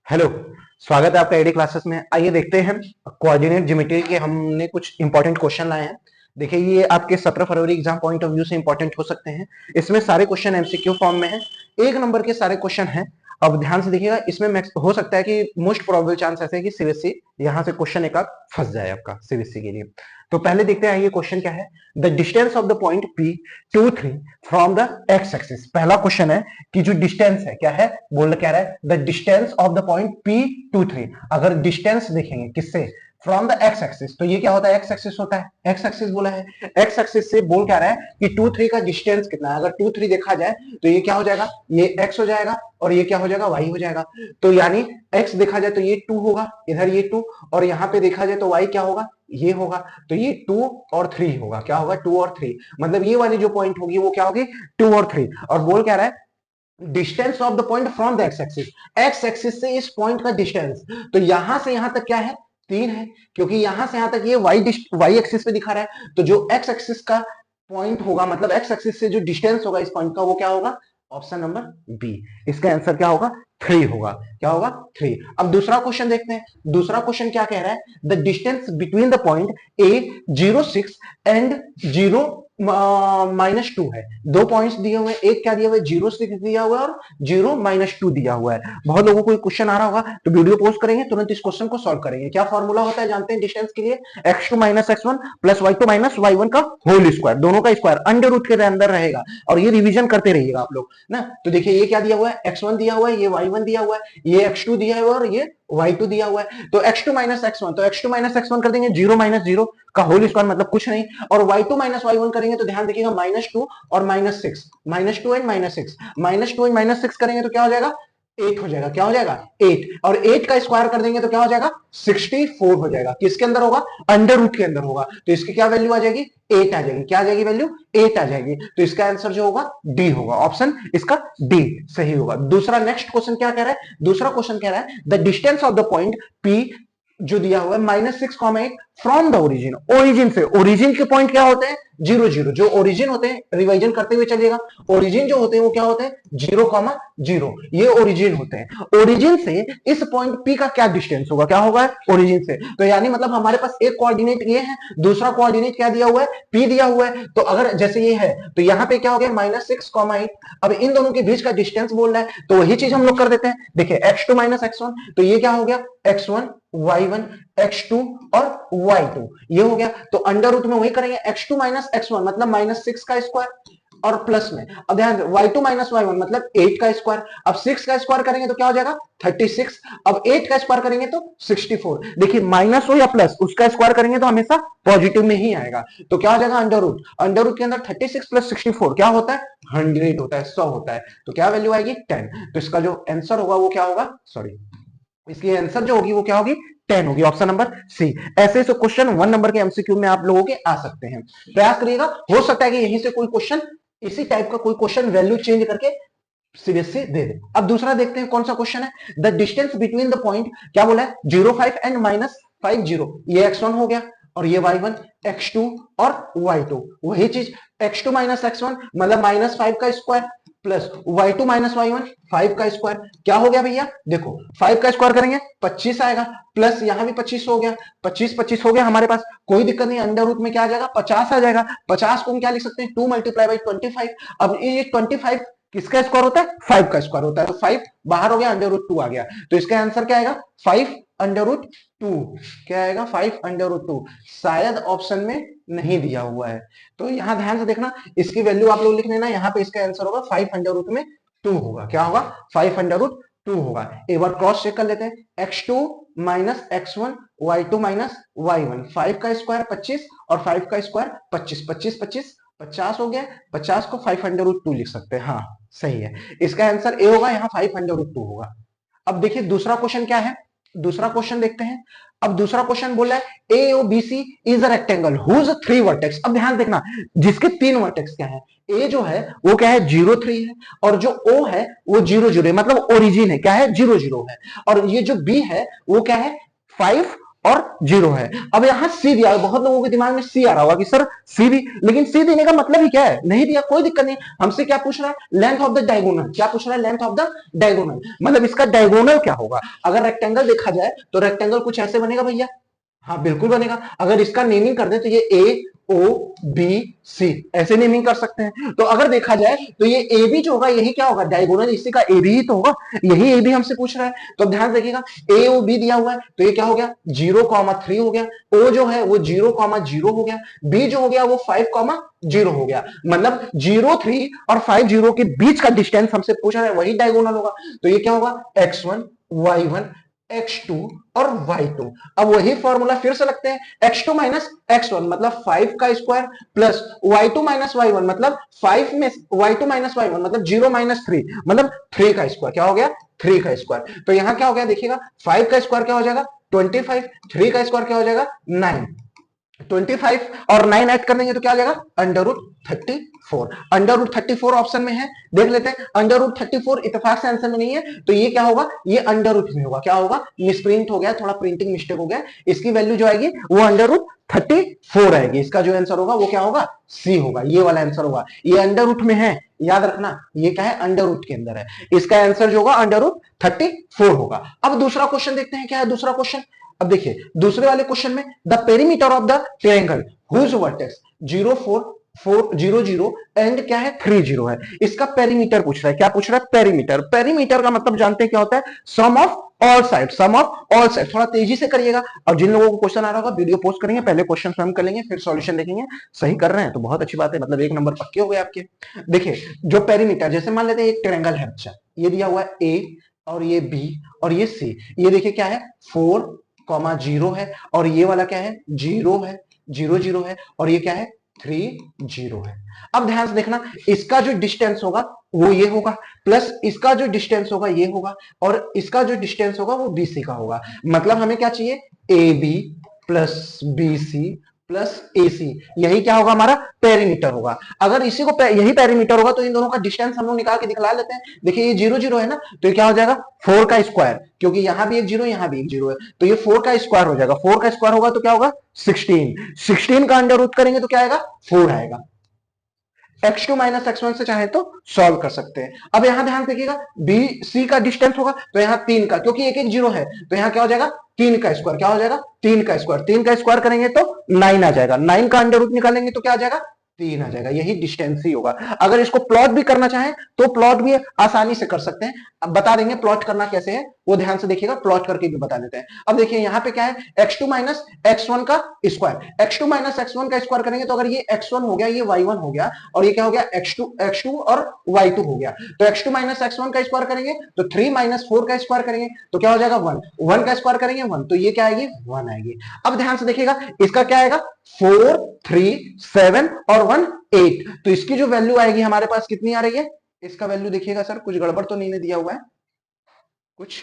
Hello. स्वागत है आपका एडी क्लासेस में। आइए देखते हैं कोऑर्डिनेट ज्योमेट्री के हमने कुछ इंपॉर्टेंट क्वेश्चन लाए हैं। देखिए ये आपके 17 फरवरी एग्जाम पॉइंट ऑफ व्यू से इंपॉर्टेंट हो सकते हैं। इसमें सारे क्वेश्चन एमसीक्यू फॉर्म में हैं, एक नंबर के सारे क्वेश्चन हैं। अब ध्यान से देखिएगा, इसमें हो सकता है कि मोस्ट प्रोबेबल चांस ऐसे है कि सीबीएसई यहां से क्वेश्चन एक आध फंस जाए आपका सीबीएसई के लिए। तो पहले देखते हैं ये क्वेश्चन क्या है। The distance of the point P23 from the x axis. पहला क्वेश्चन है कि जो डिस्टेंस है क्या है, बोल क्या रहा है, the distance of the point P23। अगर डिस्टेंस देखेंगे किससे, फ्रॉम द एक्स एक्सिस, तो ये क्या होता है, एक्स एक्सिस होता है। एक्स एक्सिस बोला है, एक्स एक्सिस से बोल क्या रहा है कि 23 का डिस्टेंस कितना है। अगर 23 देखा जाए तो ये क्या हो जाएगा, ये x हो जाएगा और ये क्या हो जाएगा, y हो जाएगा। तो यानी x देखा जाए तो ये 2 होगा, इधर ये 2, और यहाँ पे देखा जाए तो y क्या होगा, ये होगा। तो ये 2 और 3 होगा, क्या होगा, 2 और 3। मतलब ये वाली जो पॉइंट होगी वो क्या होगी, 2 और 3। और बोल क्या रहा है, distance of the point from the x axis, x axis से इस पॉइंट का डिस्टेंस। तो यहां से यहां तक क्या है, 3 है, क्योंकि यहां से यहां तक ये वाई एक्सिस पे दिखा रहा है। तो जो एक्स एक्सिस का पॉइंट होगा, मतलब एक्स एक्सिस से जो डिस्टेंस होगा इस पॉइंट का, वो क्या होगा, ऑप्शन नंबर बी। इसका आंसर क्या होगा, 3 होगा। क्या होगा, 3। अब दूसरा क्वेश्चन देखते हैं। दूसरा क्वेश्चन क्या कह रहा है, the distance between the point A06 and 0-2 है। दो पॉइंट्स दिए हुए हैं, एक क्या दिया हुआ है, 06 दिया हुआ है और 0-2 दिया हुआ है। बहुत लोगों को क्वेश्चन आ रहा होगा, तो वीडियो पोस्ट करेंगे, तुरंत इस क्वेश्चन को सॉल्व करेंगे। क्या फॉर्मूला होता है जानते हैं डिस्टेंस के लिए, x2 minus x1 plus y2 minus y1 का होल स्क्वायर, दोनों का स्क्वायर अंडर रूट के अंदर रहेगा। और ये रिवीजन करते रहिएगा आप लोग ना। तो देखिए ये क्या दिया हुआ है, x1 दिया हुआ है, ये y1 दिया हुआ है, ये x2 दिया हुआ है और ये y2 दिया हुआ है। तो x2 माइनस x1, तो x2 माइनस x1 कर देंगे, 0 माइनस 0 का होल स्क्वायर मतलब कुछ नहीं। और y2 माइनस y1 करेंगे तो ध्यान देखिएगा, -2 और -6, -2 एंड -6, -2 एंड -6 करेंगे तो क्या हो जाएगा, 8 हो जाएगा। क्या हो जाएगा, 8। और 8 का स्क्वायर कर देंगे तो क्या हो जाएगा, 64 हो जाएगा। किसके अंदर होगा, अंडर रूट के अंदर होगा। तो इसकी क्या वैल्यू आ जाएगी, 8 आ जाएगी। क्या आ जाएगी वैल्यू, 8 आ जाएगी। तो इसका आंसर जो होगा डी होगा, ऑप्शन इसका डी सही होगा। दूसरा नेक्स्ट क्वेश्चन क्या कह रहा है, दूसरा क्वेश्चन कह रहा है the distance of the point P जो दिया हुआ है -6,8 फ्रॉम द ओरिजिन। ओरिजिन से, ओरिजिन के पॉइंट क्या होते हैं, 0-0। जो ओरिजिन होते हैं, रिवाइजन करते हुए चलिएगा, ओरिजिन जो होते हैं वो क्या होते हैं, 0,0। ये ओरिजिन होते हैं। ओरिजिन से इस पॉइंट पी का क्या डिस्टेंस होगा, क्या होगा, ओरिजिन से। तो यानी मतलब हमारे पास एक कोऑर्डिनेट ये है, दूसरा कोऑर्डिनेट क्या दिया हुआ है, पी दिया हुआ है। तो अगर जैसे ये है तो यहाँ पे क्या हो गया, -6,8। अब इन दोनों के बीच का डिस्टेंस बोल रहा है, तो वही चीज हम लोग कर देते हैं। देखिए x2 माइनस x1, तो ये क्या हो गया, x1 y1 x2 और y2, ये हो गया। तो अंडर रूट में वही करेंगे, x2 माइनस x1 मतलब -6 का स्क्वायर और प्लस में, अब ध्यान y2 माइनस y1 मतलब 8 का स्क्वायर। अब 6 का स्क्वायर करेंगे तो क्या हो जाएगा, 36। अब 8 का स्क्वायर करेंगे तो 64। देखिए माइनस हो या प्लस, उसका स्क्वायर करेंगे तो हमेशा पॉजिटिव में ही आएगा। तो क्या हो जाएगा, अंडर रूट, अंडर रूट के अंदर 36 प्लस 64 क्या होता है, 100 होता है, 100 होता है। तो क्या वैल्यू आएगी, 10। तो इसका जो आंसर होगा वो क्या होगा, सॉरी, इसकी आंसर जो होगी वो क्या होगी, 10 होगी, ऑप्शन नंबर सी। ऐसे ऐसे क्वेश्चन 1 नंबर के एमसीक्यू में आप लोगों के आ सकते हैं, प्रयास करिएगा। हो सकता है कि यहीं से कोई क्वेश्चन, इसी टाइप का कोई क्वेश्चन वैल्यू चेंज करके सीबीएसई दे दे। अब दूसरा देखते हैं कौन सा क्वेश्चन है, the distance between the point क्या बोला है, 05 एंड -50। ये x1 हो गया और ये y1, x2 और y2, वही चीज x2 माइनस x1 मतलब -5 का square plus y2 minus y1 5 का स्क्वायर। क्या हो गया भैया, देखो 5 का स्क्वायर करेंगे 25 आएगा, प्लस यहां भी 25 हो गया, 25 हो गया हमारे पास, कोई दिक्कत नहीं। अंडर रूट में क्या आ जाएगा, 50 आ जाएगा। 50 को हम क्या लिख सकते हैं, 2 मल्टीप्लाई बाई 25। अब ये 25 किसका स्क्वायर होता है, 5 का स्क्वायर होता है। तो 5 बाहर हो गया, अंडर रूट 2 आ गया। तो इसका आंसर क्या आएगा, 5 अंडर रूट 2। क्या आएगा, 5 अंडर रूट 2। शायद ऑप्शन में नहीं दिया हुआ है, तो यहां ध्यान से देखना, इसकी वैल्यू आप लोग लिख लेना। यहाँ पे इसका आंसर होगा 5 अंडर रूट में 2 होगा। क्या होगा, 5 अंडर रूट 2 होगा। एक बार क्रॉस चेक कर लेते हैं, x2 minus x1 y2 minus y1, 5 का स्क्वायर 25 और 5 का स्क्वायर 25, 25 25 50 हो गया। 50 को 5 अंडर रूट 2 लिख सकते हैं, हाँ सही है। इसका आंसर ए होगा, यहाँ 5 अंडर रूट 2 होगा। अब देखिए दूसरा क्वेश्चन क्या है, दूसरा क्वेश्चन देखते हैं। अब दूसरा क्वेश्चन बोल रहा है AOBC is a rectangle whose 3 vertex. अब ध्यान देखना, जिसके 3 वर्टेक्स क्या है, ए जो है वो क्या है, 0-3 है, और जो O है वो 0-0 है, मतलब ओरिजिन है, क्या है, 0-0 है। और ये जो B है वो क्या है, 5 और 0 है। अब यहाँ सी दिया, बहुत लोगों के दिमाग में सी आ रहा होगा कि सर सी भी, लेकिन सी देने का मतलब ही क्या है, नहीं दिया कोई दिक्कत नहीं, हमसे क्या पूछ रहा है, लेंथ ऑफ द डायगोनल, क्या पूछ रहा है, लेंथ ऑफ द डायगोनल, मतलब इसका डायगोनल क्या होगा। अगर रेक्टेंगल देखा जाए तो रेक्टेंगल कुछ ऐसे बनेगा भैया, हाँ बिल्कुल बनेगा। अगर इसका नेमिंग कर दे तो ये ए ओ बी सी ऐसे नेमिंग कर सकते हैं। तो अगर देखा जाए तो ये ए बी जो होगा यही क्या होगा, डायगोनल इसी का ए बी ही तो होगा, यही ए बी हमसे पूछ रहा है। तो ध्यान रखिएगा ए ओ बी दिया हुआ है तो ये क्या हो गया 0,3 हो गया, ओ जो है वो 0,0 हो गया, बी जो हो गया वो 5,0 हो गया, मतलब 0,3 और 5,0 के बीच का डिस्टेंस हमसे पूछ रहा है, वही डायगोनल होगा। तो ये क्या होगा x1 y1 x2 और y2। अब वही फॉर्मूला फिर से लगते हैं, x2 माइनस x1 मतलब 5 का square plus y2 minus y1 मतलब 5 में y2 माइनस y1 मतलब 0 माइनस 3 मतलब 3 का स्क्वायर, क्या हो गया 3 का स्क्वायर। तो यहां क्या हो गया देखिएगा, 5 का स्क्वायर क्या हो जाएगा 25, 3 का स्क्वायर क्या हो जाएगा 9, 25 और 9 ऐड कर देंगे तो क्या आ जाएगा √34। √34 ऑप्शन में है, देख लेते हैं। √34 इत्तेफाक से आंसर में नहीं है तो ये क्या होगा, ये अंडर में होगा, क्या होगा मिसप्रिंट हो गया, थोड़ा प्रिंटिंग मिस्टेक हो गया, इसकी वैल्यू जो आएगी वो √34 आएगी। इसका जो आंसर होगा वो क्या होगा सी होगा, ये वाला आंसर होगा। ये अंडर में है, याद रखना ये क्या है अंडर के अंदर है, इसका आंसर जो होगा √34 होगा। अब दूसरा क्वेश्चन देखते हैं क्या है दूसरा क्वेश्चन। अब देखिए दूसरे वाले क्वेश्चन में the perimeter of the triangle whose vertex 0 4 4 0 0 and क्या है 3 0 है, इसका पेरीमीटर पूछ रहा है। क्या पूछ रहा है पेरीमीटर, पेरीमीटर का मतलब जानते हैं क्या होता है, sum of all side, sum of all side. थोड़ा तेजी से करिएगा, और जिन लोगों को क्वेश्चन आ रहा होगा वीडियो पोस्ट करेंगे, पहले क्वेश्चन स्वयं कर लेंगे फिर सॉल्यूशन देखेंगे, सही कर रहे हैं तो बहुत अच्छी बात है, मतलब 1 नंबर पक्के हो गए आपके। देखिए जो पेरीमीटर, जैसे मान लेते हैं एक ट्रायंगल है बच्चा, ये दिया हुआ है ए और ये बी और ये सी, ये देखिए क्या है 4,0 है, और ये वाला क्या है 0 है 0 0 है, और ये क्या है 3 0 है। अब ध्यान से देखना, इसका जो डिस्टेंस होगा वो ये होगा, प्लस इसका जो डिस्टेंस होगा ये होगा, और इसका जो डिस्टेंस होगा वो बीसी का होगा। मतलब हमें क्या चाहिए A B plus B C plus AC, यही क्या होगा हमारा पेरीमीटर होगा। अगर इसी को यही पेरीमीटर होगा तो इन दोनों का डिस्टेंस हम लोग निकाल के दिखला लेते हैं। देखिए ये 0 0 है ना, तो ये क्या हो जाएगा 4 का स्क्वायर, क्योंकि यहां भी एक 0 यहां भी एक 0 है, तो ये 4 का स्क्वायर हो जाएगा। 4 का स्क्वायर होगा तो क्या होगा 16 का अंडर रूट करेंगे तो क्या आएगा 4 आएगा। x2 माइनस x1 से चाहे तो सॉल्व कर सकते हैं। अब यहां ध्यान देखिएगा बी सी का डिस्टेंस होगा तो यहां 3 का, क्योंकि एक एक 0 है तो यहां क्या हो जाएगा 3 का स्क्वायर, क्या हो जाएगा 3 का स्क्वायर, 3 का स्क्वायर करेंगे तो 9 आ जाएगा, 9 का अंडर रूट निकालेंगे तो क्या आ जाएगा 3 आ जाएगा, यही डिस्टेंस ही होगा। अगर इसको प्लॉट भी करना चाहें तो प्लॉट भी आसानी से कर सकते हैं, अब बता देंगे प्लॉट करना कैसे है, वो ध्यान से देखिएगा, प्लॉट करके भी बता देते हैं। अब देखिए यहाँ पे क्या है x2 माइनस x1 का स्क्वायर, x2 माइनस x1 का स्क्वायर करेंगे तो अगर ये x1 हो गया ये y1 हो गया, और ये क्या हो गया x2 और y2 हो गया, तो x2 माइनस x1 का स्क्वायर करेंगे तो 3 माइनस 4 का स्क्वायर करेंगे तो क्या हो जाएगा 1, 1 का स्क्वायर करेंगे 1, तो ये क्या आएगी 1 आएगी। अब ध्यान से देखिएगा इसका क्या आएगा 4 3 7 और 1 8, तो इसकी जो वैल्यू आएगी हमारे पास कितनी आ रही है, इसका वैल्यू देखिएगा सर कुछ गड़बड़ तो नहीं दिया हुआ है, कुछ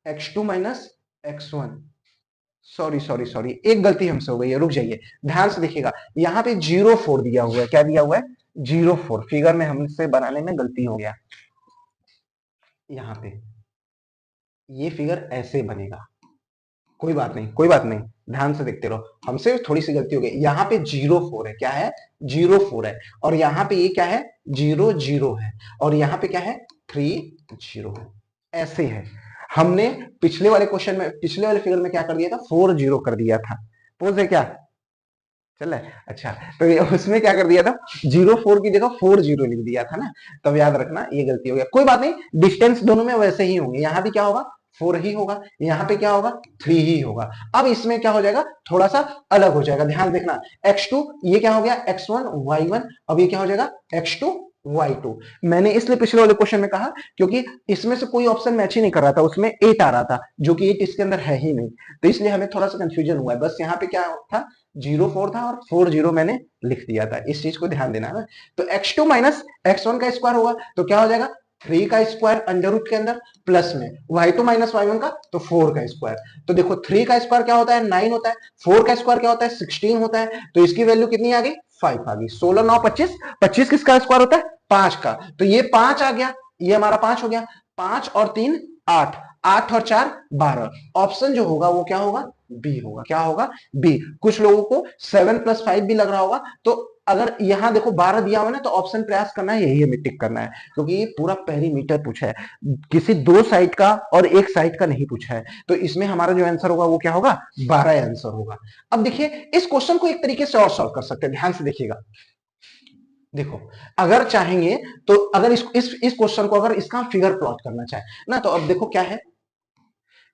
x2 माइनस x1, सॉरी एक गलती हमसे हो गई है, रुक जाइए ध्यान से देखिएगा, यहाँ पे 0,4 दिया हुआ है, क्या दिया हुआ है 0,4, फिगर में हमसे बनाने में गलती हो गया, यहाँ पे ये फिगर ऐसे बनेगा, कोई बात नहीं कोई बात नहीं, ध्यान से देखते रहो, हमसे थोड़ी सी गलती हो गई, यहाँ पे 0,4 है, क्या है 0,4 है, और यहाँ पे ये क्या है 0 0 है, और यहाँ पे क्या है 3 0 है, ऐसे है। हमने पिछले वाले क्वेश्चन में, पिछले वाले फिगर में क्या कर दिया था 4 0 कर दिया था, पोज है क्या चल रहा है, अच्छा तो उसमें क्या कर दिया था 0,4 की जगह 4 0 लिख दिया था ना, तब याद रखना ये गलती हो गया, कोई बात नहीं, डिस्टेंस दोनों में वैसे ही होंगे, यहाँ भी क्या होगा 4 ही होगा, यहाँ पे क्या होगा 3 ही होगा। अब इसमें क्या हो जाएगा थोड़ा सा अलग हो जाएगा, ध्यान देखना x2 ये क्या हो गया x1 y1, अब ये क्या हो जाएगा x2 y2। मैंने इसलिए पिछले वाले क्वेश्चन में कहा क्योंकि इसमें से कोई ऑप्शन मैच ही नहीं कर रहा था, उसमें 8 आ रहा था जो कि 8 इसके अंदर है ही नहीं, तो इसलिए हमें थोड़ा सा कंफ्यूजन हुआ है। बस यहाँ पे क्या था 0,4 था और 4 0 मैंने लिख दिया था, इस चीज को ध्यान देना है। तो x2 माइनस x1 का स्क्वायर होगा तो क्या हो जाएगा 3 का स्क्वायर अंडर रूट के अंदर प्लस में y2 माइनस y1 का तो 4 का स्क्वायर, तो देखो 3 का स्क्वायर क्या होता है 9 होता है, 4 का स्क्वायर क्या होता है 16 होता है, तो इसकी वैल्यू कितनी आ गई 5 आ गई, 16 9 25, 25 किसका स्क्वायर होता है 5 का, तो ये 5 आ गया, ये हमारा 5 हो गया, 5 और 3 8, 8 और 4 12। ऑप्शन जो होगा वो क्या होगा, बी होगा। क्या होगा, बी। कुछ लोगों को 7 + 5 भी लग रहा होगा, तो अगर यहां देखो 12 दिया हुआ ना, तो ऑप्शन प्रयास करना है, यही हमें टिक करना है, क्योंकि ये पूरा पेरीमीटर पूछा है, किसी दो साइड का और एक साइड का नहीं पूछा है। तो इसमें हमारा जो आंसर होगा वो क्या होगा, 12 आंसर होगा। अब देखिए इस क्वेश्चन को एक तरीके से और सॉल्व कर सकते हैं, ध्यान से देखिएगा। देखो अगर चाहेंगे तो, अगर इस क्वेश्चन को अगर इसका फिगर प्लॉट करना चाहे ना, तो अब देखो क्या है,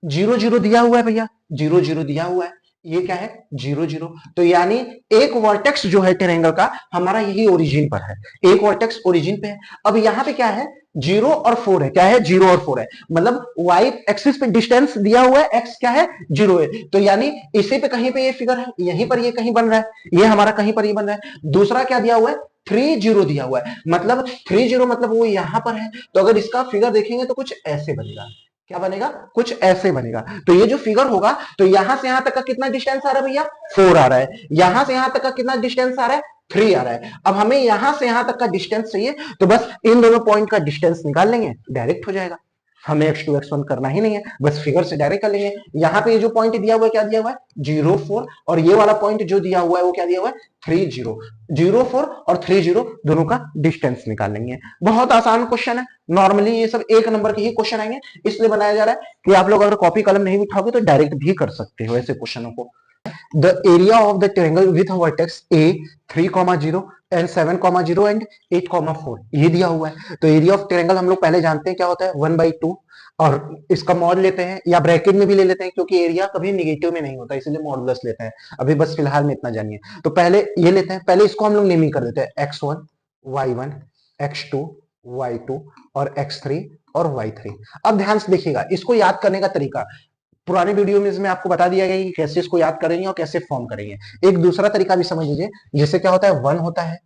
0 0 दिया हुआ है भैया, 0 0 दिया हुआ है, ये क्या है 0 0। तो यानी एक वर्टेक्स जो है ट्रायंगल का हमारा यही ओरिजिन पर है, एक वर्टेक्स ओरिजिन पे है। अब यहाँ पे क्या है, 0 और 4 है। क्या है, 0 और 4 है, मतलब y एक्सिस पे डिस्टेंस दिया हुआ है, x क्या है 0 है। तो यानी इसी पे कहीं पे ये फिगर है, यहीं पर ये कहीं बन रहा है, ये हमारा कहीं पर ये बन रहा है। दूसरा क्या दिया हुआ है, 3 0 दिया हुआ है, मतलब 3 0 मतलब वो यहां पर है। तो अगर इसका फिगर देखेंगे तो कुछ ऐसे बनेगा। क्या बनेगा, कुछ ऐसे बनेगा। तो ये जो फिगर होगा, तो यहां से यहां तक का कितना डिस्टेंस आ रहा है भैया, 4 आ रहा है। यहां से यहां तक का कितना डिस्टेंस आ रहा है, 3 आ रहा है। अब हमें यहां से यहां तक का डिस्टेंस चाहिए, तो बस इन दोनों पॉइंट का डिस्टेंस निकाल लेंगे, डायरेक्ट हो जाएगा। हमें x2 x1 करना ही नहीं है, बस फिगर से डायरेक्ट कर लेंगे। यहाँ पे ये जो पॉइंट दिया हुआ है, क्या दिया हुआ है 0 4, और ये वाला पॉइंट जो दिया हुआ है वो क्या दिया हुआ है 3 0। 0 4 और 3 0 दोनों का डिस्टेंस निकाल लेंगे। बहुत आसान क्वेश्चन है, नॉर्मली ये सब 1 नंबर के ही क्वेश्चन आएंगे, इसलिए बनाया जा रहा है कि आप लोग अगर कॉपी कलम नहीं उठाओगे तो डायरेक्ट भी कर सकते हो ऐसे क्वेश्चनों को। The area of the triangle with a vertex A 3,0 and 7,0 and 8,4 ये दिया हुआ है। तो एरिया ऑफ ट्रायंगल हम लोग पहले जानते हैं क्या होता है 1/2, और इसका मॉड लेते हैं या ब्रैकेट में भी ले लेते हैं, क्योंकि एरिया कभी नेगेटिव में नहीं होता, इसलिए मॉडुलस लेते हैं। अभी बस फिलहाल में इतना जानिए। तो पहले ये लेते हैं, पहले इसको हम लोग नेमिंग कर देते हैं x1 y1 x2 y2 और x3 और y3। अब ध्यान से देखिएगा, इसको याद करने का तरीका पुराने वीडियो में इसमें आपको बता दिया गया कि कैसे इसको याद करेंगे और कैसे फॉर्म करेंगे। एक दूसरा तरीका भी समझ लीजिए, जैसे क्या होता है 1 होता है,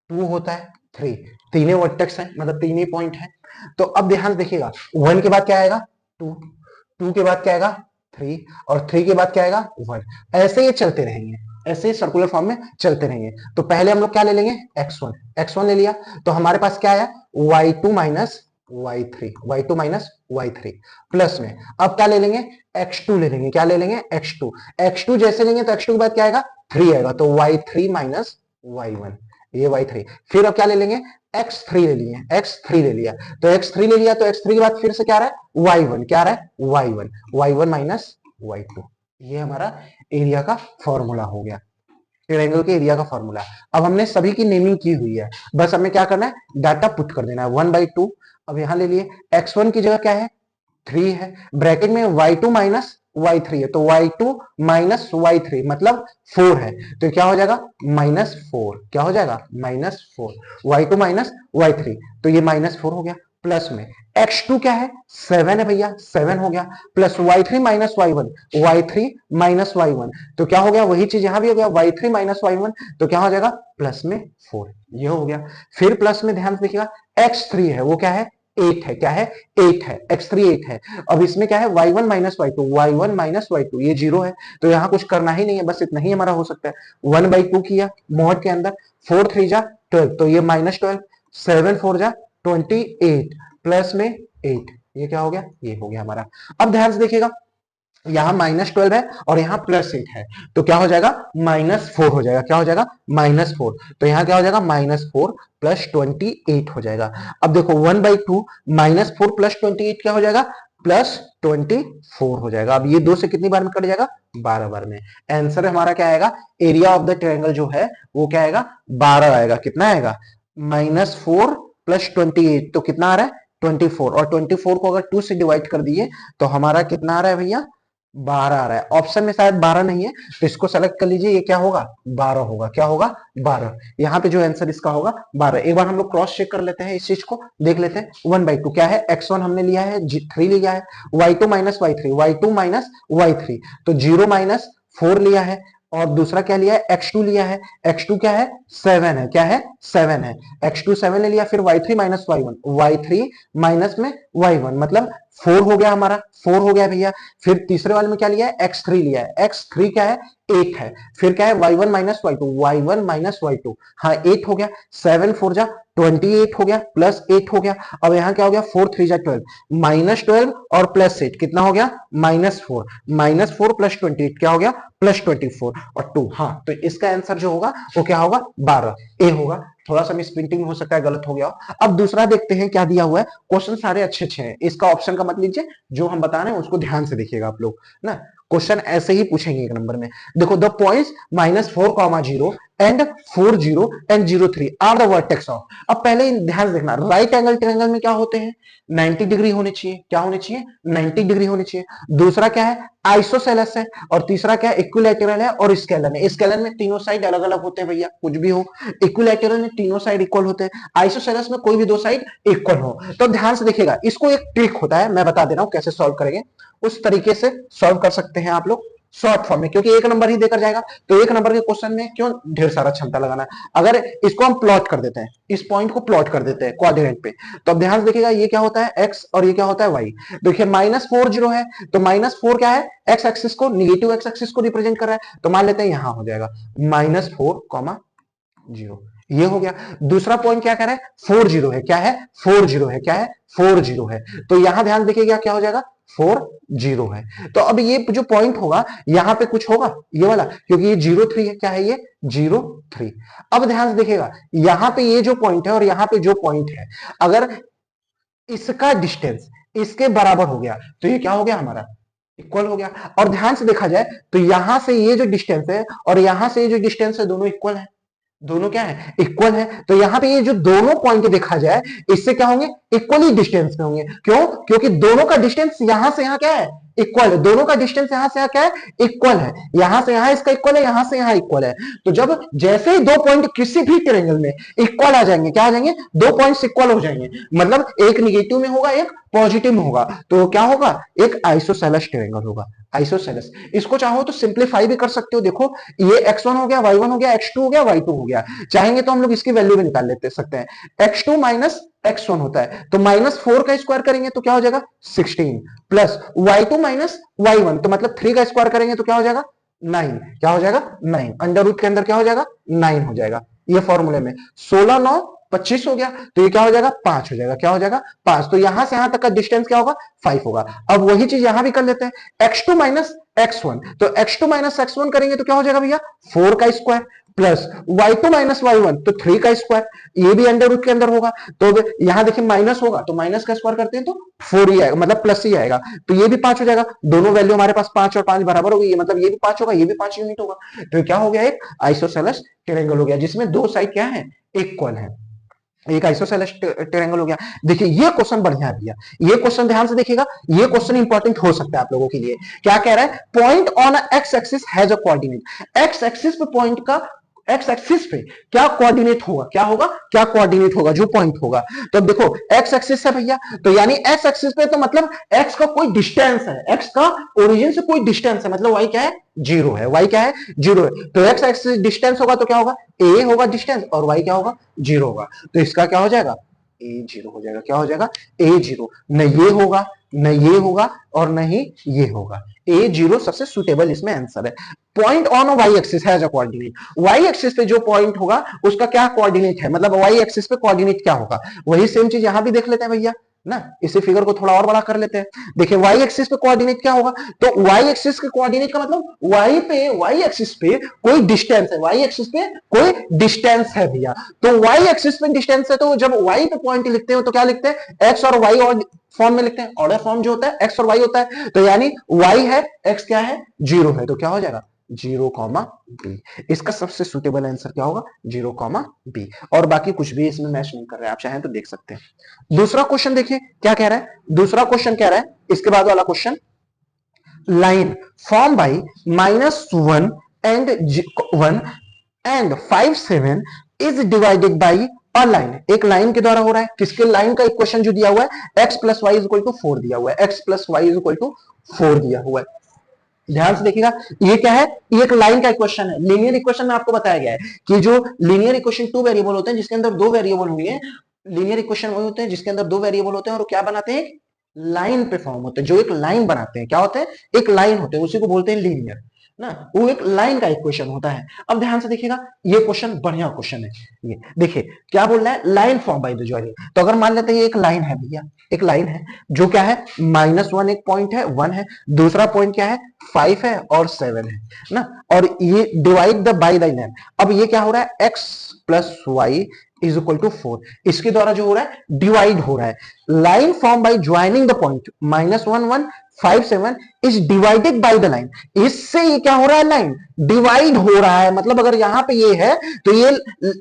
2 होता है, 3, तीनों वर्टेक्स हैं, मतलब तीन ही पॉइंट है। तो अब ध्यान देखिएगा, 1 के बाद क्या आएगा 2, 2 के बाद क्या आएगा 3, और 3 के बाद क्या आएगा 1। ऐसे ये चलते रहेंगे, ऐसे ही सर्कुलर फॉर्म में चलते रहेंगे। तो पहले हम लोग क्या ले लेंगे x1, x1 ले लिया, तो हमारे पास क्या आया y2 minus y3, y2 minus y3 plus में अब क्या ले लेंगे x2 ले लेंगे। क्या ले लेंगे x2, x2 जैसे लेंगे तो x2 के बाद क्या आएगा 3 आएगा, तो y3 माइनस y1, ये y3। फिर अब क्या ले लेंगे x3 ले लिए, x3 ले लिया, तो x3 ले लिया, तो x3 के बाद फिर से क्या आ रहा है y1, क्या आ रहा है y1, y1 माइनस y2। ये हमारा एरिया का फॉर्मूला हो गया, ट्रायंगल के एरिया का फॉर्मूला। अब हमने सभी की नेमिंग की हुई है, बस हमें क्या करना है डाटा पुट कर देना है 1/2। अब यहां ले लिए, x1 की जगह क्या है 3 है, ब्रैकेट में y2 माइनस y3 है, तो y2 माइनस y3 मतलब 4 है, तो क्या हो जाएगा -4। क्या हो जाएगा -4, y2 माइनस y3, तो ये -4 हो गया। प्लस में x2 क्या है 7 है भैया, 7 हो गया, plus y3 minus y1, y3 minus y1, तो क्या हो गया वही चीज यहां भी हो गया y3 माइनस y1, तो क्या हो जाएगा प्लस में 4, ये हो गया। फिर प्लस में ध्यान से देखिएगा x3 है, वो क्या है 8 है, क्या है 8 है, x3 8 है। अब इसमें क्या है y1 minus y2, y1 minus y2, ये 0 है, तो यहां कुछ करना ही नहीं है, बस इतना ही हमारा हो सकता है। 1/2 किया मॉड के अंदर, 4 3 जा 12, तो ये -12, 7 4 जा 28 प्लस में 8, ये क्या हो गया ये हो गया हमारा। अब ध्यान से देखिएगा, यहां -12 है और यहाँ +8 है, तो क्या हो जाएगा -4 हो जाएगा। क्या हो जाएगा -4, तो यहाँ क्या हो जाएगा -4 प्लस 28 हो जाएगा। अब देखो 1/2 -4 प्लस 28 क्या हो जाएगा +24 हो जाएगा। अब ये 2 से कितनी बार में कट जाएगा 12 बार में। आंसर हमारा क्या आएगा, एरिया ऑफ द ट्रायंगल जो है वो क्या आएगा 12 आएगा। कितना आएगा -4 प्लस 28, तो कितना आ रहा है 24, और 24 को अगर 2 से डिवाइड कर दिए तो हमारा कितना आ रहा है भैया 12 आ रहा है। ऑप्शन में शायद 12 नहीं है, तो इसको सेलेक्ट कर लीजिए, ये क्या होगा 12 होगा। क्या होगा 12, यहाँ पे जो आंसर इसका होगा 12। एक बार हम लोग क्रॉस चेक कर लेते हैं, इस चीज को देख लेते हैं। 1/2 क्या है x1 हमने लिया है 3 लिया है, y2 minus y3, y2 minus y3, तो 0 माइनस 4 लिया है, और दूसरा क्या लिया है x2 लिया है, x2 क्या है 7 है, क्या है 7 है, x2 7 ले लिया। फिर y3 minus y1, y3 minus में y1 मतलब 4 हो गया हमारा, 4 हो गया भैया। फिर तीसरे वाले में क्या लिया है, x3 लिया है, x3 क्या है, 8 है। फिर क्या है, y1 minus y2, y1 minus y2, हाँ 8 हो गया। 7 4 जा 28 हो गया, प्लस 8 हो गया। अब यहाँ क्या हो गया, 4 3 जा 12, माइनस 12 और प्लस 8 कितना हो गया, -4, -4 प्लस 28 क्या हो गया, +24 और 2। हाँ तो इसका आंसर जो होगा वो क्या होगा, 12, ए होगा। थोड़ा सा मिस प्रिंटिंग हो सकता है, गलत हो गया हो। अब दूसरा देखते हैं क्या दिया हुआ है। क्वेश्चन सारे अच्छे अच्छे हैं, इसका ऑप्शन का मत लीजिए, जो हम बता रहे हैं उसको ध्यान से देखिएगा आप लोग ना। क्वेश्चन ऐसे ही पूछेंगे एक नंबर में। देखो, the points -4, 0 and 4 0 and 0 3 are the vertex of. अब पहले ध्यान से देखना, राइट एंगल ट्रायंगल में क्या होते हैं, 90 डिग्री होने चाहिए। क्या होने चाहिए, 90 डिग्री होने चाहिए। दूसरा क्या है, आइसोसेलेस है। और तीसरा क्या है, इक्विलैटरल है और स्केलन है। स्केलन में तीनों साइड अलग अलग होते हैं भैया, कुछ भी हो। इक्विलैटरल में तीनों साइड इक्वल होते हैं, आइसोसेलेस में कोई भी दो साइड इक्वल हो। तो ध्यान से देखिएगा, इसको एक ट्रिक होता है, मैं बता दे रहा हूं कैसे सॉल्व करेंगे। उस तरीके से सॉल्व कर सकते हैं आप लोग शॉर्ट फॉर्म में, क्योंकि एक नंबर ही देकर जाएगा। तो एक नंबर के क्वेश्चन में क्यों ढेर सारा क्षमता लगाना। अगर इसको हम प्लॉट कर देते हैं, इस पॉइंट को प्लॉट कर देते हैं कोऑर्डिनेट पे, तो अब ध्यान से देखिएगा, ये क्या होता है, एक्स और ये क्या होता है, वाई। देखिए -4 0 है, तो -4 क्या है, एक्स एक्सिस को, निगेटिव एक्स एक्सिस को रिप्रेजेंट कर रहा है। तो मान लेते हैं यहां हो जाएगा -4, 0, ये हो गया। दूसरा पॉइंट क्या कह रहा है, 4 0 है, क्या है, 4 0 है, क्या है, 4 0 है। तो यहां ध्यान देखिएगा क्या हो जाएगा, 4 0 है। तो अब ये जो पॉइंट होगा यहां पे कुछ होगा, ये वाला, क्योंकि ये 0 3 है, क्या है ये 0 3। अब ध्यान से देखिएगा, यहां पे ये जो पॉइंट है और यहां पे जो पॉइंट है, अगर इसका डिस्टेंस इसके बराबर हो गया तो ये क्या हो गया, हमारा इक्वल हो गया। और ध्यान से देखा जाए तो यहां से ये जो डिस्टेंस है और यहां से ये जो डिस्टेंस है, दोनों इक्वल है, दोनों क्या है, इक्वल है। तो यहां पे ये जो दोनों पॉइंट देखा जाए, इससे क्या होंगे, इक्वली डिस्टेंस में होंगे। क्यों, क्योंकि दोनों का डिस्टेंस यहां से यहां क्या है, इक्वल है। दोनों का डिस्टेंस यहां से यहां क्या है, इक्वल है। यहां से यहां इसका इक्वल है, यहां से यहां इक्वल है। तो जब जैसे ही दो पॉइंट किसी भी ट्रायंगल में इक्वल आ जाएंगे, क्या आ जाएंगे, दो पॉइंट्स इक्वल हो जाएंगे, मतलब एक निगेटिव में होगा, एक पॉजिटिव में होगा, तो क्या होगा, एक आइसोसेलेस ट्रायंगल होगा, आइसोसेलेस। इसको चाहो तो सिंप्लीफाई भी कर सकते हो। देखो, ये x1 हो गया, y1 हो गया, x2 हो गया, y2 हो गया। चाहेंगे तो हम लोग इसकी वैल्यू भी निकाल लेते सकते हैं। x2 माइनस x1 होता है, तो -4 का स्क्वायर करेंगे तो क्या हो जाएगा, 16, प्लस y2 माइनस y1, तो मतलब 3 का स्क्वायर करेंगे तो क्या हो जाएगा, 9। क्या हो जाएगा, 9। अंडर रूट के अंदर क्या हो जाएगा, 9 हो जाएगा। ये फॉर्मूले में 16 9 25 हो गया, तो ये क्या हो जाएगा, 5 हो जाएगा। क्या हो जाएगा, 5। तो यहां से यहां तक का डिस्टेंस क्या होगा, 5 होगा। अब वही चीज यहां भी कर लेते हैं, x2 माइनस x1, तो x2 माइनस x1 करेंगे तो क्या हो जाएगा भैया, 4 का square, plus y2 minus y1, तो 3 का स्क्वायर, ये भी अंडर रूट के अंदर होगा। तो यहां देखिए माइनस होगा, तो माइनस का स्क्वायर करते हैं तो 4 ही आएगा, मतलब प्लस ही आएगा। तो ये भी 5 हो जाएगा। दोनों वैल्यू हमारे पास 5 और 5 बराबर हो गई, मतलब ये भी 5 होगा, ये भी 5 यूनिट होगा। तो क्या हो गया, एक आइसोसेलेस ट्रायंगल हो गया, जिसमें दो साइड क्या है, इक्वल है। एक आइसोसेलेस ट्रायंगल हो गया। देखिए ये क्वेश्चन बढ़िया है भैया, ये क्वेश्चन ध्यान से देखिएगा, ये क्वेश्चन इंपॉर्टेंट हो सकता है आप लोगों के लिए। क्या कह रहा है, point on x axis has a coordinate. X axis पे पॉइंट का, एक्स एक्सिस पे क्या कोऑर्डिनेट होगा, क्या होगा, क्या कोऑर्डिनेट होगा, जो पॉइंट होगा। तो देखो एक्स एक्सिस है भैया, तो यानी एक्स एक्सिस पे तो मतलब एक्स का कोई डिस्टेंस है, एक्स का ओरिजिन से कोई डिस्टेंस है, मतलब वाई क्या है, 0 है, वाई क्या है, 0 है। तो एक्स एक्सिस डिस्टेंस होगा तो क्या होगा, ए होगा डिस्टेंस, और वाई क्या होगा, 0 होगा। तो इसका क्या हो जाएगा, ए 0 हो जाएगा। क्या हो जाएगा, ए 0। न ये होगा, न ये होगा, और न ही ये होगा। ए 0 सबसे सुटेबल इसमें आंसर है। Point on y axis has a coordinate. Y axis पे जो पॉइंट होगा उसका क्या कोऑर्डिनेट है, मतलब वाई एक्सिस पे कोऑर्डिनेट क्या होगा। वही सेम चीज यहां भी देख लेते हैं भैया ना, इसी फिगर को थोड़ा और बड़ा कर लेते हैं। देखिए वाई एक्सिस पे कोऑर्डिनेट क्या होगा, तो वाई एक्सिस के कोऑर्डिनेट का मतलब वाई पे, वाई एक्सिस पे कोई डिस्टेंस है, वाई एक्सिस पे कोई डिस्टेंस है भैया। तो वाई एक्सिस पे डिस्टेंस है, तो जब वाई पे पॉइंट लिखते हो तो क्या लिखते हैं, एक्स और वाई और फॉर्म में लिखते हैं। ऑर्डर फॉर्म जो होता है एक्स और वाई होता है, तो यानी वाई है, एक्स क्या है, 0 है, तो क्या हो जाएगा 0, बी। इसका सबसे सुटेबल आंसर क्या होगा, 0, बी। और बाकी कुछ भी इसमें मैच नहीं कर रहा है, आप चाहें तो देख सकते हैं। दूसरा क्वेश्चन देखिए क्या कह रहा है, दूसरा क्वेश्चन कह रहा है, इसके बाद वाला question, line form by -1 and 1 and 5 7 is divided by a line. एक लाइन के द्वारा हो रहा है, किसके, लाइन का इक्वेशन जो दिया हुआ है, x plus y is equal to 4 दिया हुआ है, x plus y is equal to 4 दिया हुआ है। ध्यान से देखिएगा, ये क्या है, ये एक लाइन का इक्वेशन है। लीनियर इक्वेशन में आपको बताया गया है कि जो लीनियर इक्वेशन 2 वेरिएबल होते हैं, जिसके अंदर 2 वेरिएबल होंगे, लीनियर इक्वेशन वही होते हैं जिसके अंदर 2 वेरिएबल होते हैं और क्या बनाते हैं, लाइन पे फॉर्म होते हैं, जो एक लाइन बनाते हैं, क्या होते हैं, एक लाइन होते हैं, उसी को बोलते हैं लीनियर ना, वो एक लाइन का इक्वेशन होता है। अब ध्यान से देखिएगा, ये क्वेश्चन बढ़िया क्वेश्चन है। ये देखिए क्या बोल रहा है, line form by the joining. तो अगर मान लेते हैं ये एक लाइन है भैया, एक लाइन है जो क्या है, -1 एक पॉइंट है, 1 है, दूसरा पॉइंट क्या है, 5 है और 7 है ना, और ये divide the by the line. अब ये क्या हो रहा है, x plus y is equal to 4, इसके द्वारा जो हो रहा है डिवाइड हो रहा है। Line form by joining the point -1 1 5 7 is divided by the line, इससे ये क्या हो रहा है, लाइन डिवाइड हो रहा है। मतलब अगर यहां पे ये है तो ये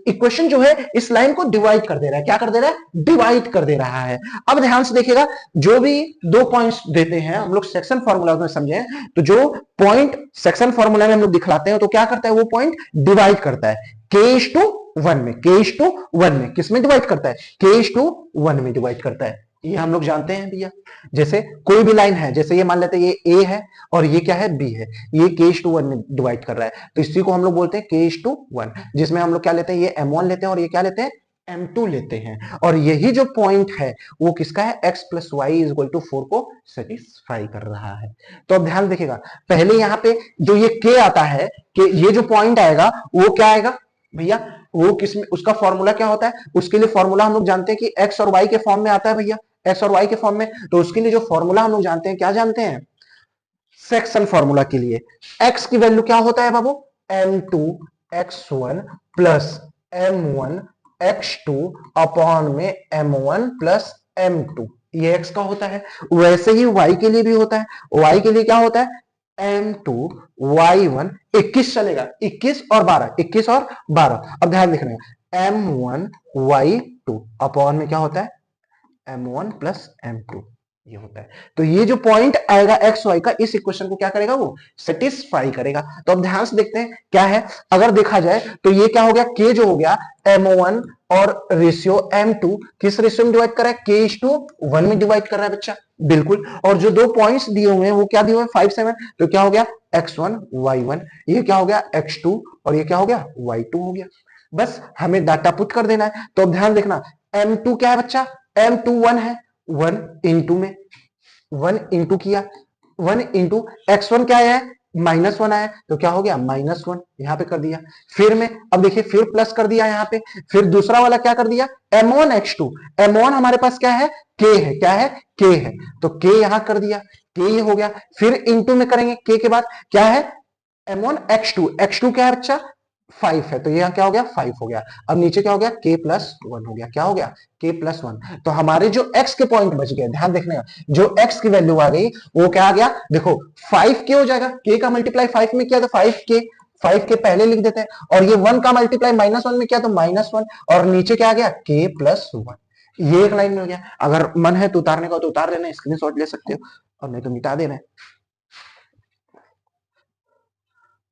इक्वेशन जो है इस लाइन को डिवाइड कर दे रहा है, क्या कर दे रहा है, डिवाइड कर दे रहा है। अब ध्यान से देखिएगा, जो भी दो पॉइंट्स देते हैं हम लोग सेक्शन फॉर्मूला में समझे, तो जो पॉइंट सेक्शन फॉर्मूला में हम लोग दिखलाते हैं तो क्या करता है, वो पॉइंट डिवाइड करता है k/1 में, k/1 में किस में डिवाइड करता है, k/1 में डिवाइड करता है। ये हम लोग जानते हैं भैया। जैसे कोई भी लाइन है, जैसे ये मान लेते हैं ये a है और ये क्या है, b है, ये k/1 में डिवाइड कर रहा है, तो इसी को हम लोग बोलते हैं k/1, जिसमें हम लोग क्या लेते हैं, ये m1 लेते हैं और ये क्या लेते हैं, m2 लेते हैं। और यही जो पॉइंट है वो किसका है, x plus y is equal to 4 को सेटिस्फाई कर रहा है। तो अब ध्यान देखिएगा, पहले यहाँ पे जो ये k आता है, कि ये जो पॉइंट आएगा वो क्या आएगा भैया, वो किसमें, उसका फॉर्मूला क्या होता है, उसके लिए फॉर्मूला हम लोग जानते हैं कि x और y के फॉर्म में आता है भैया, x और y के फॉर्म में। तो उसके लिए जो फॉर्मूला हम लोग जानते हैं, क्या जानते हैं, सेक्शन फॉर्मूला के लिए x की वैल्यू क्या होता है बाबू, m2 x1 plus m1 x2 upon में m1 प्लस m2, ये x का होता है। वैसे ही y के लिए भी होता है, y के लिए क्या होता है, m2 y1, 21 चलेगा, 21 और 12, 21 और 12। अब ध्यान देखना है, m1 y2 अपॉन में क्या होता है, m1 प्लस m2, ये होता है। तो ये जो पॉइंट आएगा एक्स वाई का, इस इक्वेशन को क्या करेगा, वो सेटिस्फाई करेगा। तो अब ध्यान से देखते हैं क्या है, अगर देखा जाए तो ये क्या हो गया, के जो हो गया m1 और रेशियो m2 किस रेशियो में डिवाइड कर रहा है, k/1 में डिवाइड कर रहा है बच्चा, बिल्कुल। और जो दो पॉइंट्स दिए हुए हैं वो क्या दिए हुए हैं, 5 7, तो क्या हो गया x1 y1, ये क्या हो गया x2 और ये क्या हो गया y2 हो गया। बस हमें डाटा पुट कर देना है। तो अब ध्यान देखना, m2 क्या है बच्चा, m2 1 है, 1 इंटू में 1 इंटू किया, 1 इंटू x1 क्या आया है, -1 आया, तो क्या हो गया -1, यहां पे कर दिया। फिर में अब देखिए, फिर प्लस कर दिया यहां पे, फिर दूसरा वाला क्या कर दिया, m1 x2, m1 हमारे पास क्या है, k है, क्या है, k है, तो k यहां कर दिया, k ये हो गया। फिर इंटू में करेंगे, k के बाद क्या है, m1 x2, x2 क्या है बच्चा, 5 है, तो ये क्या हो गया, 5 हो गया। अब नीचे क्या हो गया, k+1 हो गया, क्या हो गया, k+1। तो हमारे जो x के पॉइंट बच गए, ध्यान देखने का, जो x की वैल्यू आ गई वो क्या आ गया, देखो 5k हो जाएगा, k का मल्टीप्लाई 5 में किया तो 5k, 5k पहले लिख देते हैं, और ये 1 का मल्टीप्लाई -1 में किया तो -1, और नीचे क्या आ गया, k+1। ये एक लाइन में हो गया। अगर मन है तो उतारने का तो उतार लेना, स्क्रीनशॉट ले सकते हो, और नहीं तो मिटा देना है।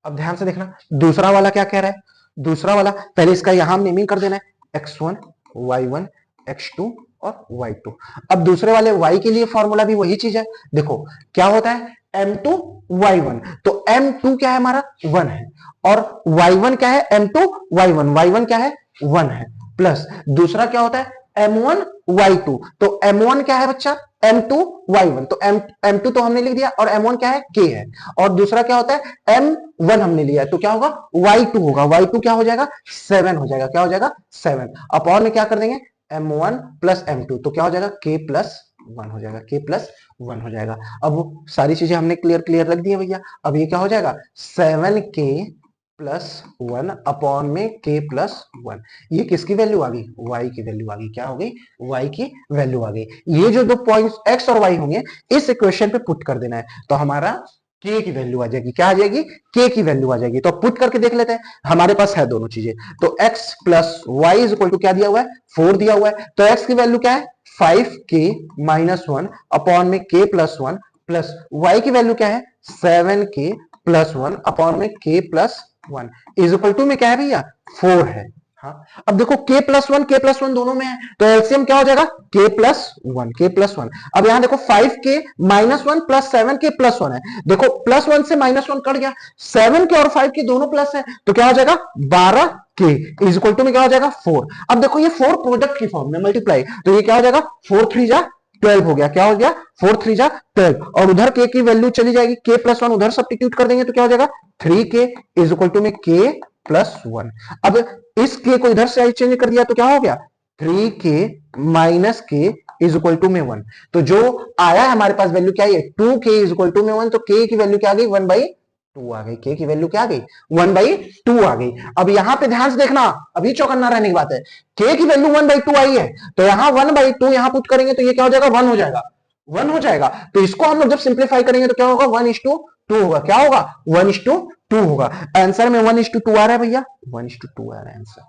अब ध्यान से देखना, दूसरा वाला क्या कह रहा है, दूसरा वाला पहले इसका यहां नेमिंग कर देना है, x1 y1 x2 और y2। अब दूसरे वाले y के लिए फॉर्मूला भी वही चीज है, देखो क्या होता है, m2 y1, तो m2 क्या है हमारा 1 है, और y1 क्या है, m2 y1, y1 क्या है 1 है, प्लस दूसरा क्या होता है m1 y2, तो m1 क्या है बच्चा, m2 y1, तो m2 तो हमने लिख दिया, और m1 क्या है, k है, और दूसरा क्या होता है m1 हमने लिया है, तो क्या होगा y2 होगा, y2 क्या हो जाएगा 7 हो जाएगा, क्या हो जाएगा 7, अपॉन में क्या कर देंगे m1 प्लस m2, तो क्या हो जाएगा k+1 हो जाएगा, k+1 हो जाएगा। अब वो सारी चीजें हमने क्लियर रख दी है भैया। अब ये क्या हो जाएगा 7k+1 अपॉन में k+1, ये किसकी वैल्यू आ गई, y की वैल्यू आ गई, क्या हो गई, y की वैल्यू आ गई। ये जो दो पॉइंट्स x और y होंगे इस इक्वेशन पे पुट कर देना है, तो हमारा k की वैल्यू आ जाएगी, क्या आ जाएगी, k की वैल्यू आ जाएगी। तो पुट करके देख लेते हैं, हमारे पास है दोनों चीजें, तो x plus y is equal to क्या दिया हुआ है, 4 दिया हुआ है, तो x की वैल्यू क्या है 5k-1 अपॉन में k+1, प्लस y की वैल्यू क्या है 7k+1 अपॉन में k+1 इज इक्वल टू में क्या है भैया 4 है। हाँ, अब देखो k+1 दोनों में है, तो एलसीएम क्या हो जाएगा k+1। अब यहां देखो 5k-1 प्लस 7k+1 है, देखो +1 से -1 कट गया, 7k और 5k दोनों प्लस है, तो क्या हो जाएगा 12k इज इक्वल टू में क्या हो जाएगा 4। अब देखो ये 4 प्रोडक्ट की फॉर्म में मल्टीप्लाई, तो ये क्या हो जाएगा 4 3 जा 12 हो गया। क्या हो गया? 4 3 जा 12 और उधर k की वैल्यू चली जाएगी, k प्लस 1 उधर सब्स्टिट्यूट कर देंगे तो क्या हो जाएगा? 3k इज इक्वल टू में k प्लस 1। अब इस k को इधर से चेंज कर दिया तो क्या हो गया? 3k minus k is equal to में 1। तो जो आया है हमारे पास वैल्यू क्या है? 2k इज इक्वल टू में 1। तो k की वैल्यू क्या आ गई? 1/2 आ गई। k की वैल्यू क्या आ गई? 1/2 आ गई। अब यहां पे ध्यान से देखना, अभी चौकन्ना रहने की बात है। k की वैल्यू 1/2 आई है तो यहां 1/2 यहां पुट करेंगे तो ये क्या हो जाएगा? 1 हो जाएगा। 1 हो जाएगा। तो इसको हम लोग जब सिंप्लीफाई करेंगे तो क्या होगा? 1:2 होगा। क्या होगा? 1:2 होगा। आंसर में 1:2 आ रहा है भैया, 1:2 आ रहा है आंसर।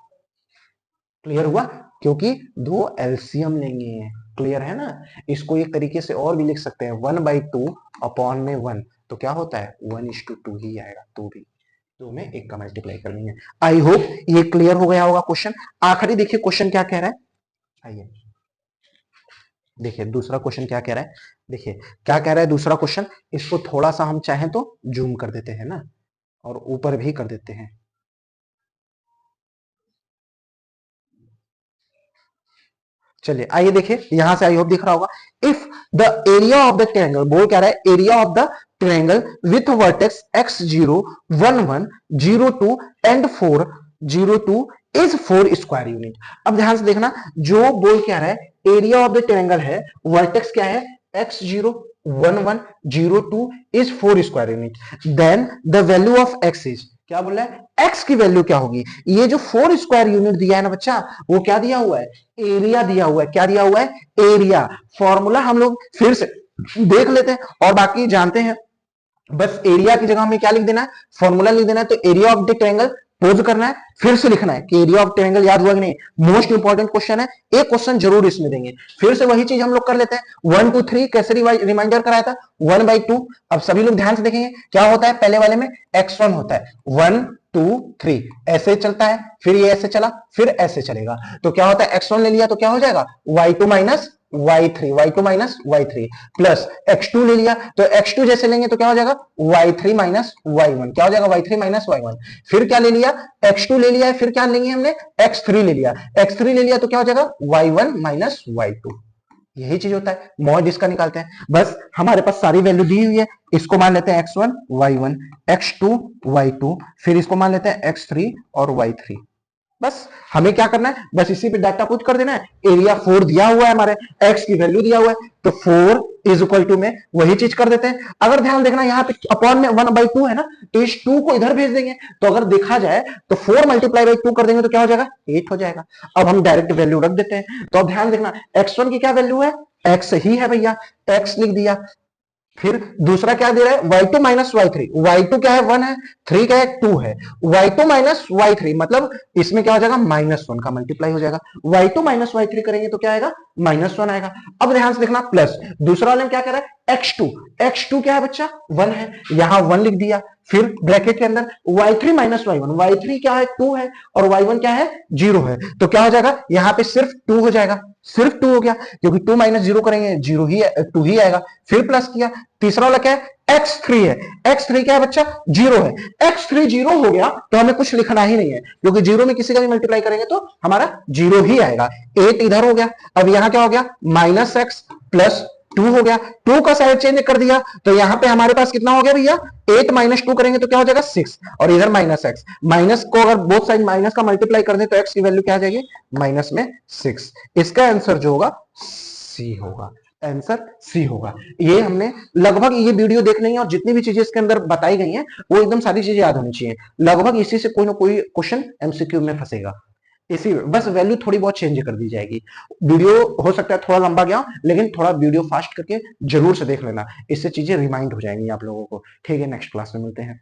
क्लियर हुआ? क्योंकि दो एलसीएम लेंगे। क्लियर है ना? इसको एक तरीके से और भी लिख सकते हैं, 1/2 अपॉन में 1 तो क्या होता है? 1:2 ही आएगा। तो भी दो में एक का मल्टीप्लाई कर लेंगे। आई होप ये क्लियर हो गया होगा क्वेश्चन। आखिरी देखिए क्वेश्चन क्या कह रहा है, आइए देखिए दूसरा क्वेश्चन क्या कह रहा है। देखिए क्या कह रहा है दूसरा क्वेश्चन, इसको थोड़ा सा हम चाहें तो जूम कर देते हैं ना, और ऊपर भी कर देते हैं। चलिए आइए देखिए, यहां से आई होप दिख रहा होगा। If the area of the triangle, बोल कह रहा है area of the triangle with vertex x0 1 1 0 2 and 4 0 2 is 4 square unit. अब ध्यान से देखना, जो बोल क्या रहा है एरिया ऑफ द ट्रायंगल है, वर्टेक्स क्या है? x0 1 1 0 2 is 4 square unit. Then the value of x is, क्या बोल रहा है? x की वैल्यू क्या होगी? ये जो 4 स्क्वायर यूनिट दिया है ना बच्चा, वो क्या दिया हुआ है? एरिया दिया हुआ है। क्या दिया हुआ है? एरिया। फॉर्मूला हम लोग फिर से देख लेते हैं और बाकी जानते हैं। बस एरिया की जगह हमें क्या लिख देना है? फॉर्मूला लिख देना है। तो area of the triangle pose करना है, फिर से लिखना है कि एरिया ऑफ ट्रायंगल याद हुआ कि नहीं। मोस्ट इंपॉर्टेंट क्वेश्चन है, एक क्वेश्चन जरूर इसमें देंगे। फिर से वही चीज हम लोग कर लेते हैं। 1 2 3 कैसे रिमाइंडर कराया था? 1/2। अब सभी लोग ध्यान से देखेंगे क्या होता है। पहले वाले में x1 होता है, 1 2 3 ऐसे चलता है, फिर ये ऐसे चला, फिर ऐसे चलेगा। तो क्या होता है? x1 ले लिया तो क्या हो जाएगा? y2 minus y3, y2 minus y3 plus x2 ले लिया तो x2 जैसे लेंगे तो क्या हो जाएगा? y3 minus y1। क्या हो जाएगा? y3 minus y1। फिर क्या ले लिया? x2 ले लिया है, फिर क्या लेंगे हमने? x3 ले लिया। x3 ले लिया तो क्या हो जाएगा? y1 minus y2। यही चीज होता है। मॉड इसका निकालते हैं। बस हमारे पास सारी वैल्यू दी हुई है, इसको मान लेते हैं x1 y1 x2 y2, फिर इसको मान लेते हैं x3 और y3। बस हमें क्या करना है? बस इसी पे डाटा पुट कर देना है। एरिया 4 दिया हुआ है, हमारे x की वैल्यू दिया हुआ है, तो 4 इज इक्वल टू में वही चीज कर देते हैं। अगर ध्यान देखना यहाँ पे अपॉन में 1/2 है ना, तो इस 2 को इधर भेज देंगे। तो अगर देखा जाए तो 4 मल्टीप्लाई बाई 2 कर देंगे तो क्या हो जाएगा? 8 हो जाएगा। अब हम डायरेक्ट वैल्यू रख देते हैं। तो अब ध्यान देखना, x1 की क्या वैल्यू है? x ही है भैया, x लिख दिया। फिर दूसरा क्या दे रहा है? y2 minus y3। y2 क्या है? 1 है, 3 क्या है? 2 है। y2 माइनस y3 मतलब इसमें क्या हो जाएगा? -1 का मल्टीप्लाई हो जाएगा। y2 माइनस y3 करेंगे तो क्या आएगा? -1 आएगा। अब ध्यान से देखना, प्लस दूसरा वाले में क्या कह रहा है? x2। x2 क्या है बच्चा? 1 है, यहां 1 लिख दिया। फिर ब्रैकेट के अंदर y3 माइनस y1, y3 क्या है? 2 है, और y1 क्या है? 0 है। तो क्या हो जाएगा? यहां पे सिर्फ 2 हो जाएगा, सिर्फ 2 हो गया, क्योंकि 2 माइनस 0 करेंगे 0 ही 2 ही आएगा। फिर प्लस किया। तीसरा वाला क्या है? x3 है। x3 क्या है बच्चा? 0 है। x3 0 हो गया तो हमें कुछ लिखना ही नहीं है, क्योंकि 0 में किसी का भी मल्टीप्लाई करेंगे तो हमारा 0 ही आएगा। 8 इधर हो गया। अब यहां क्या हो गया? -x प्लस 2 हो गया। 2 का साइड चेंज कर दिया तो यहां पे हमारे पास कितना हो गया भैया? 8 माइनस 2 करेंगे तो क्या हो जाएगा? 6, और इधर -x। माइनस को अगर बोथ साइड माइनस का मल्टीप्लाई कर दे तो x की वैल्यू क्या आ जाएगी? माइनस में 6। इसका आंसर जो होगा सी होगा। आंसर सी होगा। ये हमने लगभग ये वीडियो देख लेंगे और जितनी भी चीजें इसके अंदर बताई गई हैं वो एकदम सारी चीजें याद होनी चाहिए। लगभग इसी से कोई ना कोई क्वेश्चन एमसीक्यू में फंसेगा। इसी बस वैल्यू थोड़ी बहुत चेंज कर दी जाएगी। वीडियो हो सकता है थोड़ा लंबा गया, लेकिन थोड़ा वीडियो फास्ट करके जरूर से देख लेना, इससे चीजें रिमाइंड हो जाएंगी आप लोगों को। ठीक है, नेक्स्ट क्लास में मिलते हैं।